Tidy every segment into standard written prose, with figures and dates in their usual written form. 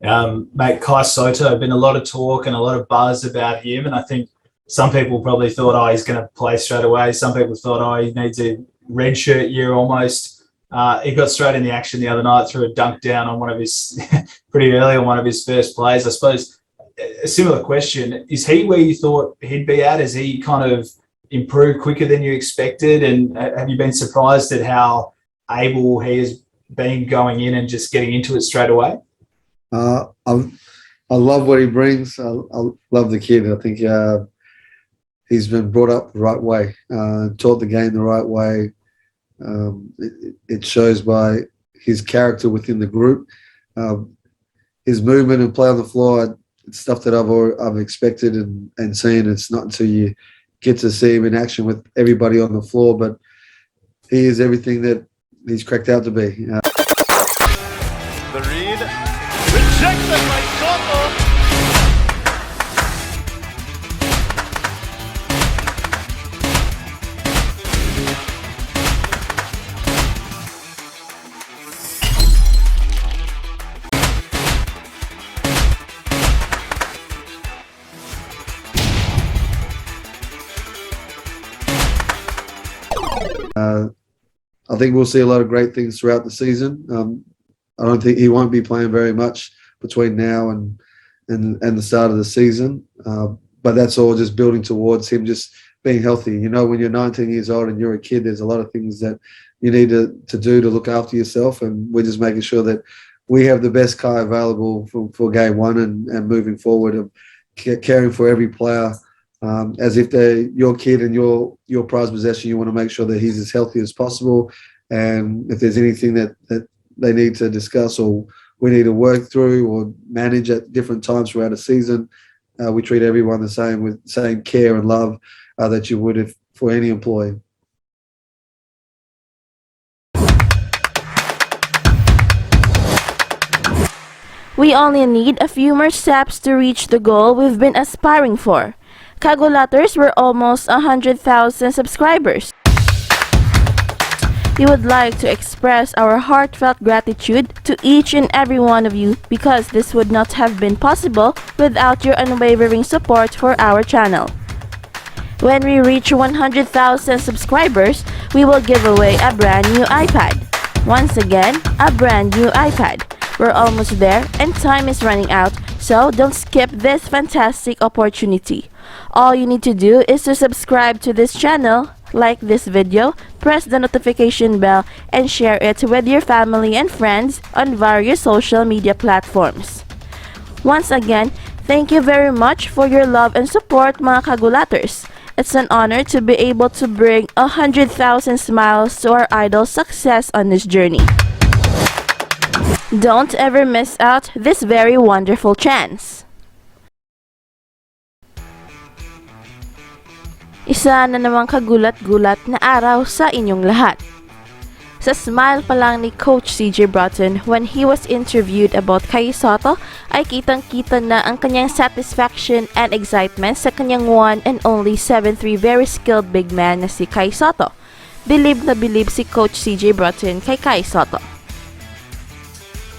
Mate, Kai Soto, been a lot of talk and a lot of buzz about him, and I think some people probably thought, oh, he's going to play straight away. Some people thought, oh, he needs a redshirt year almost. He got straight in the action the other night, threw a dunk down on one of his pretty early on one of his first plays. I suppose a similar question: is he where you thought he'd be at? Has he kind of improved quicker than you expected? And have you been surprised at how able he has been going in and just getting into it straight away? I love what he brings. I love the kid. I think he's been brought up the right way, taught the game the right way. It shows by his character within the group, his movement and play on the floor. It's stuff that I've expected and seen. It's not until you get to see him in action with everybody on the floor, but he is everything that he's cracked out to be. The read, rejected by Sotto. I think we'll see a lot of great things throughout the season. I don't think he won't be playing very much between now and the start of the season, but that's all just building towards him just being healthy. You know, when you're 19 years old and you're a kid, there's a lot of things that you need to do to look after yourself, and we're just making sure that we have the best Kai available for game one and moving forward, of caring for every player. As if they're your kid and your prized possession. You want to make sure that he's as healthy as possible, and if there's anything that they need to discuss or we need to work through or manage at different times throughout a season, we treat everyone the same, with the same care and love that you would for any employee. We only need a few more steps to reach the goal we've been aspiring for. Kagulaters were almost 100,000 subscribers. We would like to express our heartfelt gratitude to each and every one of you, because this would not have been possible without your unwavering support for our channel. When we reach 100,000 subscribers, we will give away a brand new iPad. Once again, a brand new iPad. We're almost there and time is running out, so don't skip this fantastic opportunity. All you need to do is to subscribe to this channel, like this video, press the notification bell, and share it with your family and friends on various social media platforms. Once again, thank you very much for your love and support, mga Kagulaters. It's an honor to be able to bring 100,000 smiles to our idol's success on this journey. Don't ever miss out this very wonderful chance. Isa na namang kagulat-gulat na araw sa inyong lahat. Sa smile pa lang ni Coach CJ Bruton when he was interviewed about kay Sotto, ay kitang-kita na ang kanyang satisfaction and excitement sa kanyang one and only 7'3" very skilled big man na si Kai Sotto. Bilib na bilib si Coach CJ Bruton kay Kai Sotto.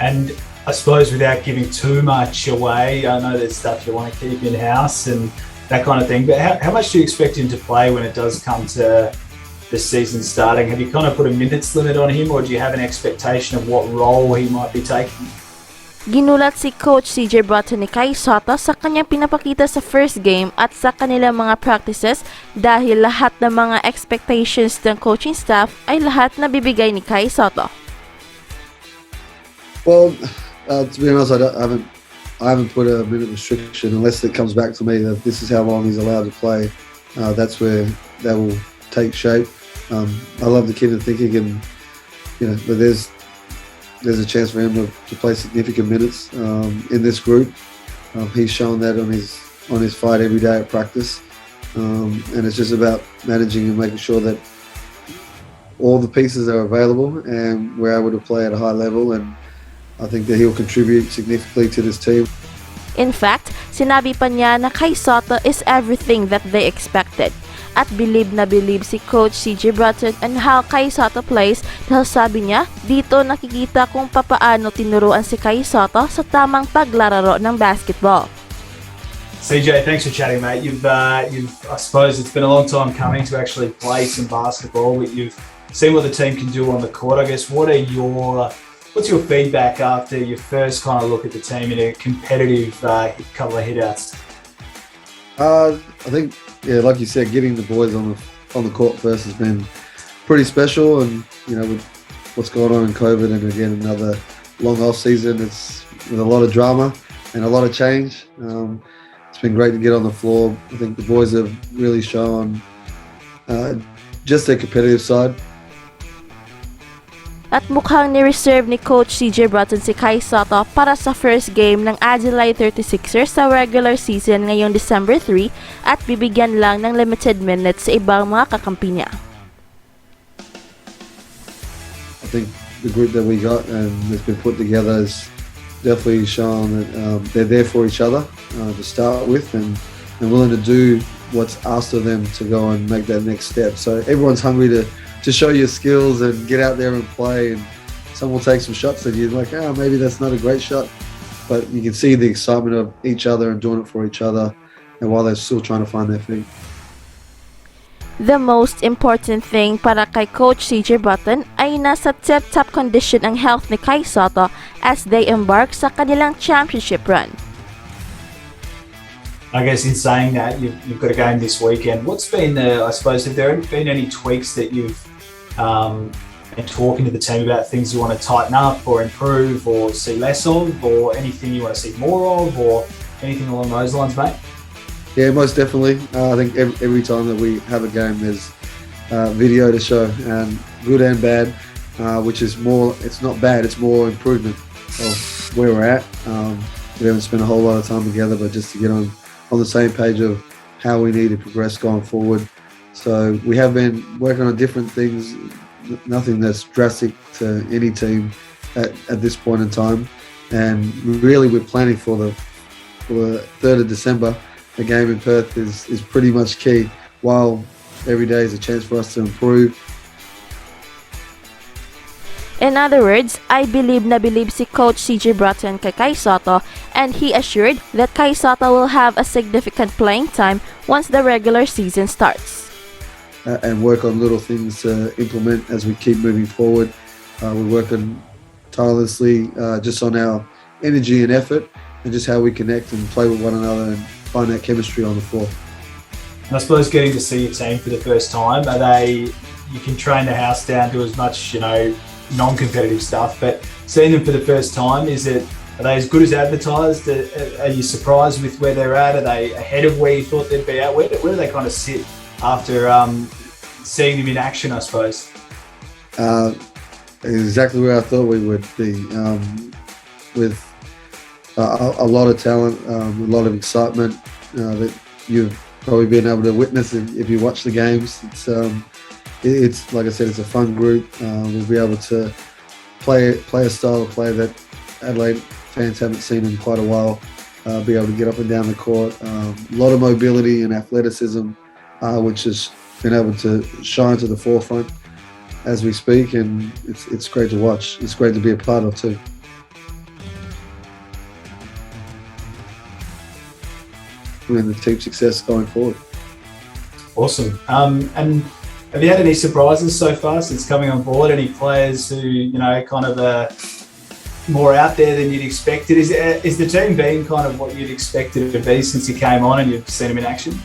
And I suppose without giving too much away, I know there's stuff you want to keep in-house and that kind of thing, but how much do you expect him to play when it does come to the season starting? Have you kind of put a minutes limit on him, or do you have an expectation of what role he might be taking? Ginulat si Coach CJ Bruton ni Kai Sotto sa kanyang pinapakita sa first game at sa kanilang mga practices, dahil lahat ng mga expectations ng coaching staff ay lahat na bibigay ni Kai Sotto. Well, to be honest, I haven't put a minute restriction unless it comes back to me that this is how long he's allowed to play. That's where that will take shape. I love the kid and think he can, but there's a chance for him to play significant minutes in this group. He's shown that on his fight every day at practice, and it's just about managing and making sure that all the pieces are available and we're able to play at a high level. And I think that he'll contribute significantly to this team. In fact, sinabi pa niya na kay Sotto is everything that they expected. At bilib na bilib si Coach CJ Bruton on how Kay Sotto plays dahil sabi niya, dito nakikita kung papaano tinuruan si Kay Sotto sa tamang paglalaro ng basketball. CJ, thanks for chatting, mate. I suppose it's been a long time coming to actually play some basketball, but you've seen what the team can do on the court. I guess what's your feedback after your first kind of look at the team in a competitive couple of hitouts? I think, yeah, like you said, getting the boys on the court first has been pretty special, and with what's going on in COVID, and again another long off season, it's with a lot of drama and a lot of change. It's been great to get on the floor. I think the boys have really shown just their competitive side. At mukhang ni-reserve ni Coach CJ Bruton si Kay Sotto para sa first game ng Adelaide 36ers sa regular season ngayong December 3 at bibigyan lang ng limited minutes sa ibang mga kakampi niya. I think the group that we got and that's been put together has definitely shown that they're there for each other to start with, and willing to do what's asked of them to go and make that next step. So everyone's hungry to show your skills and get out there and play, and some will take some shots that you're like, maybe that's not a great shot, but you can see the excitement of each other and doing it for each other, and while they're still trying to find their feet. The most important thing para kay Coach CJ Bruton ay nasa tip-top condition ang health ni Kay Sotto as they embark sa kanilang championship run. I guess in saying that, you've got a game this weekend. What's been I suppose, have there been any tweaks that you've been talking to the team about, things you want to tighten up or improve or see less of, or anything you want to see more of, or anything along those lines, mate? Yeah, most definitely. I think every time that we have a game, there's video to show, and good and bad, which is more, it's not bad, it's more improvement of where we're at. We haven't spent a whole lot of time together, but just to get on the same page of how we need to progress going forward. So we have been working on different things, nothing that's drastic to any team at this point in time. And really we're planning for the 3rd of December. The game in Perth is pretty much key, while every day is a chance for us to improve. In other words, I believe na believe si Coach CJ Bruton kay Kay Sotto, and he assured that Kay Sotto will have a significant playing time once the regular season starts. And work on little things to implement as we keep moving forward. We're working tirelessly just on our energy and effort, and just how we connect and play with one another and find that chemistry on the floor. And I suppose getting to see your team for the first time, you can train the house down to as much, non-competitive stuff, but seeing them for the first time, are they as good as advertised? Are you surprised with where they're at? Are they ahead of where you thought they'd be at? Where do they kind of sit after seeing them in action, I suppose? Exactly where I thought we would be, with a lot of talent, a lot of excitement that you've probably been able to witness if you watch the games. It's like I said, it's a fun group. We'll be able to play a style of play that Adelaide fans haven't seen in quite a while. Be able to get up and down the court. A lot of mobility and athleticism, which has been able to shine to the forefront as we speak, and it's great to watch. It's great to be a part of too. And the team's success going forward. Awesome. And have you had any surprises so far since coming on board? Any players who, kind of more out there than you'd expected? Is the team being kind of what you'd expected it to be since you came on and you've seen them in action?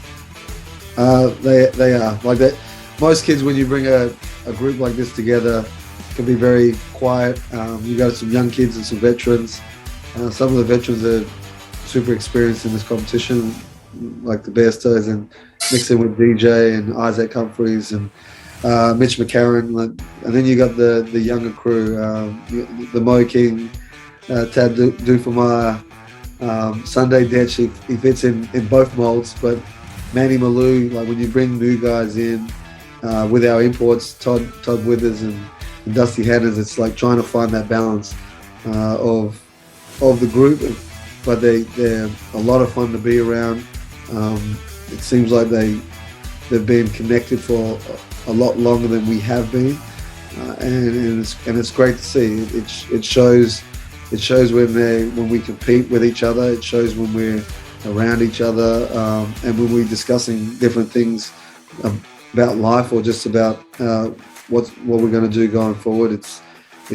They are like that. Most kids, when you bring a group like this together, can be very quiet. You got some young kids and some veterans. Some of the veterans are super experienced in this competition, like the Bearstos, and mixing with DJ and Isaac Humphreys and Mitch McCarron, and then you got the younger crew, the Mo King, Tad Dufamaya, Sunday Detch. He fits in both molds, but Manny Malou, like when you bring new guys in with our imports, Todd Withers and Dusty Hanners, it's like trying to find that balance of the group. but they're a lot of fun to be around. It seems like they've been connected for a lot longer than we have been, and it's great to see. It shows when we compete with each other. It shows when we're around each other, and when we're discussing different things about life or just about what we're going to do going forward. It's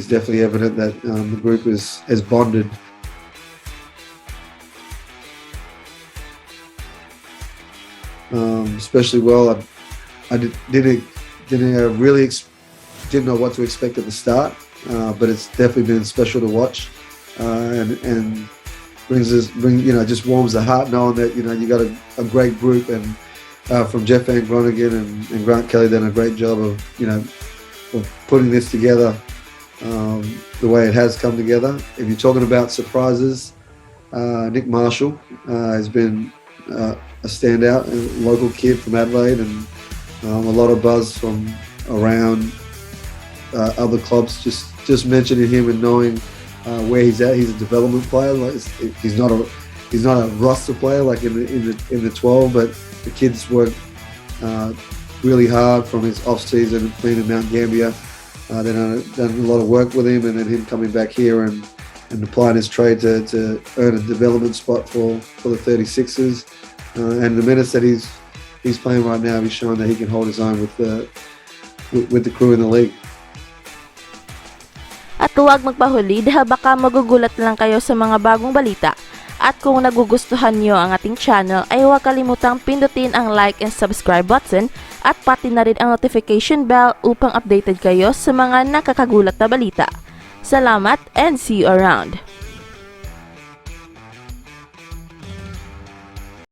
definitely evident that the group has bonded. Especially well. I didn't know what to expect at the start, but it's definitely been special to watch, and just warms the heart knowing that you got a great group, and from Jeff Van Groningen and Grant Kelly done a great job of putting this together the way it has come together. If you're talking about surprises, Nick Marshall has been a standout, a local kid from Adelaide, and a lot of buzz from around other clubs. Just mentioning him and knowing where he's at. He's a development player. He's not a roster player like in the 12, but the kid's worked really hard from his off season playing in Mount Gambier. Then done a lot of work with him, and then him coming back here and applying his trade to earn a development spot for the 36ers. And the minutes that he's playing right now, he's showing that he can hold his own with the crew in the league. At huwag magpahuli dahil baka magugulat lang kayo sa mga bagong balita. At kung nagugustuhan nyo ang ating channel ay huwag kalimutang pindutin ang like and subscribe button at pati na rin ang notification bell upang updated kayo sa mga nakakagulat na balita. Salamat and see you around!